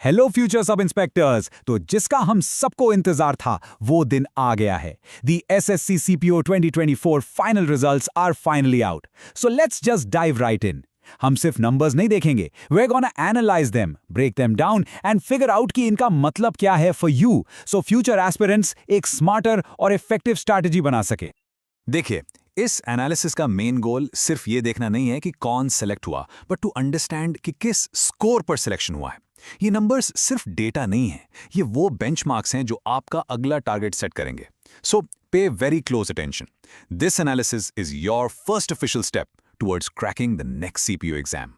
Hello future सब inspectors. तो जिसका हम सबको इंतजार था वो दिन आ गया है। The SSC CPO 2024 final results are finally out. So let's just dive right in. हम सिर्फ नंबर्स नहीं देखेंगे, we're gonna analyze them, break them down and figure out कि इनका मतलब क्या है for you, so future aspirants एक smarter और effective strategy बना सके। देखिए, इस एनालिसिस का मेन गोल सिर्फ ये देखना नहीं है कि कौन सेलेक्ट हुआ, बट टू अंडरस्टैंड कि किस स्कोर पर सिलेक्शन हुआ है। ये नंबर्स सिर्फ डेटा नहीं है, ये वो बेंचमार्क्स हैं जो आपका अगला टारगेट सेट करेंगे। सो पे very close attention. This analysis is your first official step towards cracking the next CPO exam.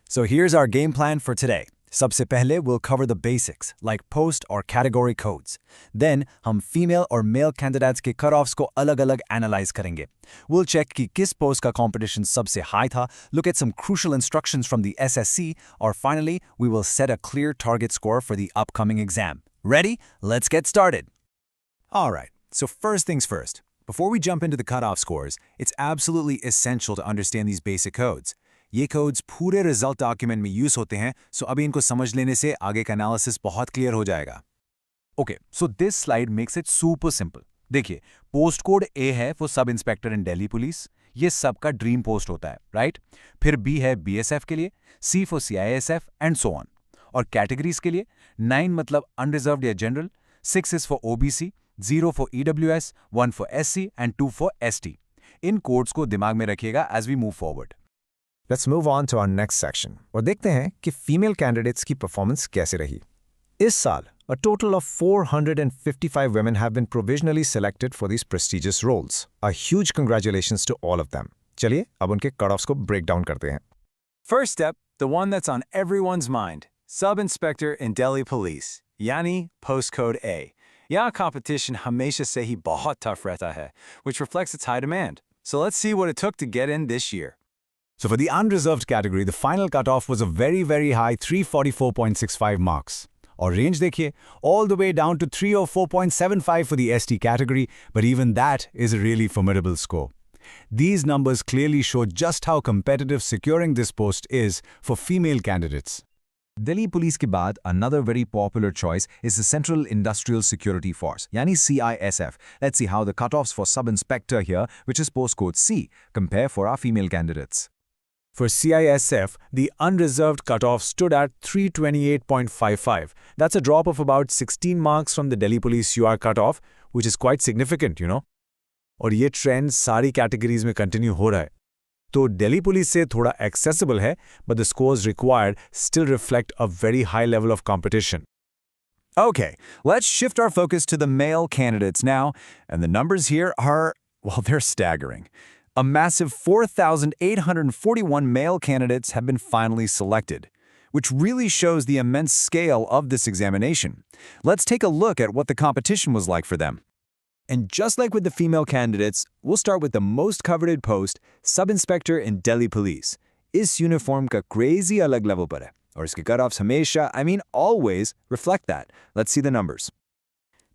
So here's our game plan for today. सबसे पहले we'll cover the basics like post or category codes. Then हम female और male candidates के cutoffs को अलग-अलग analyze करेंगे. We'll check कि किस post का competition सबसे high था, look at some crucial instructions from the SSC, or finally we will set a clear target score for the upcoming exam. Ready? Let's get started. Alright, so first things first. Before we jump into the cutoff scores, it's absolutely essential to understand these basic codes. ये codes पूरे result document में use होते हैं, so अभी इनको समझ लेने से आगे का analysis बहुत clear हो जाएगा। Okay, so this slide makes it super simple. देखिए, post code A है for sub inspector in Delhi Police, ये सबका dream post होता है, right? फिर B है BSF के लिए, C for CISF and so on. और categories के लिए 9 मतलब unreserved या general, 6 is for OBC, 0 for EWS, 1 for SC and 2 for ST. In codes को दिमाग में रखिएगा as we move forward. Let's move on to our next section और देखते हैं कि फीमेल कैंडिडेट्स की परफॉर्मेंस कैसे रही। इस साल a total of 455 women have been provisionally selected for these prestigious roles. A huge congratulations to all of them. चलिए अब उनके कट-ऑफ्स को ब्रेक डाउन करते हैं। First step, the one that's on everyone's mind, sub-inspector in Delhi Police, यानी postcode A. यहाँ competition हमेशा से ही बहुत tough रहता है, which reflects its high demand. So let's see what it took to get in this year. So for the unreserved category, the final cutoff was a very, very high 344.65 marks. और range देखिए, all the way down to 304.75 for the ST category, but even that is a really formidable score. These numbers clearly show just how competitive securing this post is for female candidates. Delhi Police के बाद another very popular choice is the Central Industrial Security Force, यानी CISF. Let's see how the cutoffs for sub-inspector here, which is postcode C, compare for our female candidates. For CISF, the unreserved cutoff stood at 328.55. That's a drop of about 16 marks from the Delhi Police UR cutoff, which is quite significant, you know. और ये trend सारी categories में continue हो रहा है। तो Delhi Police से थोड़ा accessible है, but the scores required still reflect a very high level of competition. Okay, let's shift our focus to the male candidates now, and the numbers here are, well, they're staggering. A massive 4,841 male candidates have been finally selected, which really shows the immense scale of this examination. Let's take a look at what the competition was like for them. And just like with the female candidates, we'll start with the most coveted post, sub-inspector in Delhi Police. इस uniform का crazy अलग level पर है, और इसके cutoffs हमेशा, I mean always, reflect that. Let's see the numbers.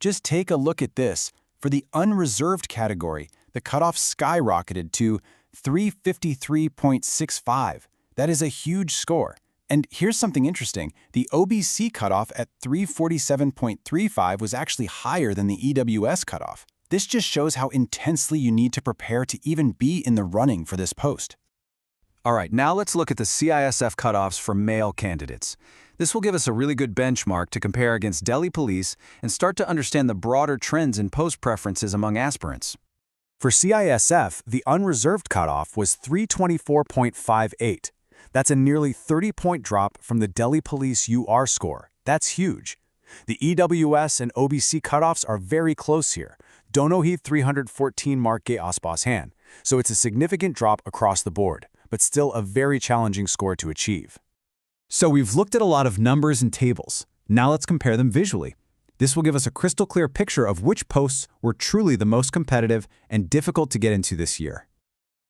Just take a look at this. For the unreserved category, the cutoff skyrocketed to 353.65. That is a huge score. And here's something interesting. The OBC cutoff at 347.35 was actually higher than the EWS cutoff. This just shows how intensely you need to prepare to even be in the running for this post. All right, now let's look at the CISF cutoffs for male candidates. This will give us a really good benchmark to compare against Delhi Police and start to understand the broader trends in post preferences among aspirants. For CISF, the unreserved cutoff was 324.58. That's a nearly 30-point drop from the Delhi Police UR score. That's huge. The EWS and OBC cutoffs are very close here. Dono hi 314 mark ke aspas hain. So it's a significant drop across the board, but still a very challenging score to achieve. So we've looked at a lot of numbers and tables. Now let's compare them visually. This will give us a crystal clear picture of which posts were truly the most competitive and difficult to get into this year.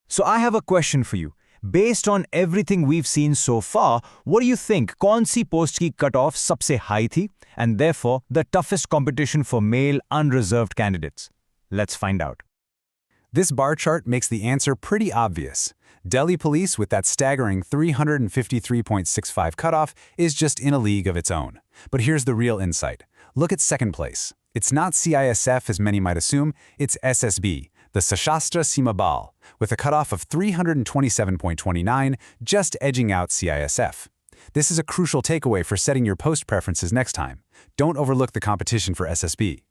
So I have a question for you. Based on everything we've seen so far, what do you think कौन सी post की cutoff सबसे high थी and therefore the toughest competition for male unreserved candidates? Let's find out. This bar chart makes the answer pretty obvious. Delhi Police, with that staggering 353.65 cutoff, is just in a league of its own. But here's the real insight. Look at second place. It's not CISF as many might assume, it's SSB, the Sashastra Seema Bal, with a cutoff of 327.29, just edging out CISF. This is a crucial takeaway for setting your post preferences next time. Don't overlook the competition for SSB.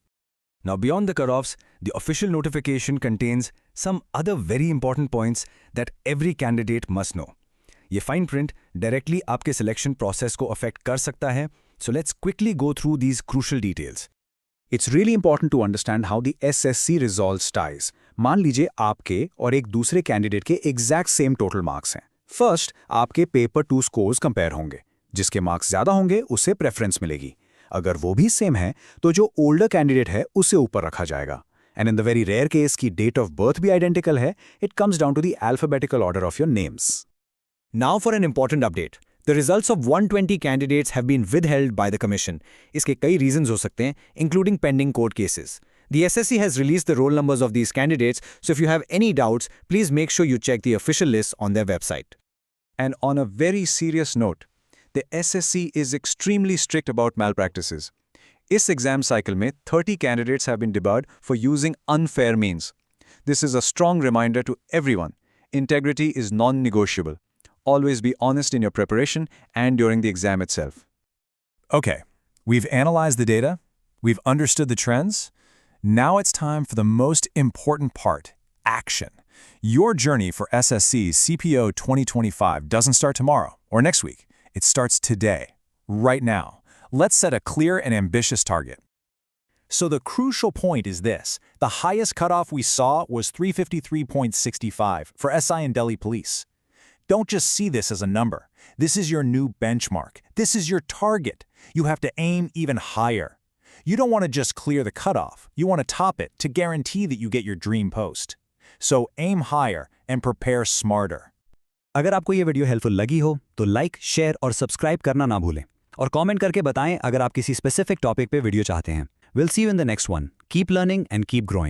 Now, beyond the cutoffs, the official notification contains some other very important points that every candidate must know. ये fine print directly आपके selection process को affect कर सकता है, so let's quickly go through these crucial details. It's really important to understand how the SSC resolves ties. मान लीजिए आपके और एक दूसरे कैंडिडेट के एग्जैक्ट सेम टोटल मार्क्स हैं। फर्स्ट, आपके पेपर 2 स्कोर्स कंपेयर होंगे। जिसके मार्क्स ज़्यादा होंगे उसे प्रेफरेंस मिलेगी। अगर वो भी सेम है तो जो ओल्डर कैंडिडेट है उसे ऊपर रखा जाएगा। And in the very rare case की डेट ऑफ बर्थ भी आइडेंटिकल है, it comes down to the alphabetical order of your names. Now for an important update. The results of 120 candidates have been withheld by the Commission. इसके कई reasons हो सकते हैं, including pending court cases. The SSC has released the roll numbers of these candidates, so if you have any doubts, please make sure you check the official list on their website. And on a very serious note, the SSC is extremely strict about malpractices. इस exam cycle में 30 candidates have been debarred for using unfair means. This is a strong reminder to everyone. Integrity is non-negotiable. Always be honest in your preparation and during the exam itself. Okay, we've analyzed the data, we've understood the trends. Now it's time for the most important part, action. Your journey for SSC CPO 2025 doesn't start tomorrow or next week. It starts today, right now. Let's set a clear and ambitious target. So the crucial point is this. The highest cutoff we saw was 353.65 for SI and Delhi Police. Don't just see this as a number. This is your new benchmark. This is your target. You have to aim even higher. You don't want to just clear the cutoff. You want to top it to guarantee that you get your dream post. So aim higher and prepare smarter. अगर आपको ये video helpful लगी हो तो like, share और subscribe करना ना भूलें और कमेंट करके बताएं अगर आप किसी स्पेसिफिक टॉपिक पे वीडियो चाहते हैं। We'll see you in the next one. Keep learning and keep growing.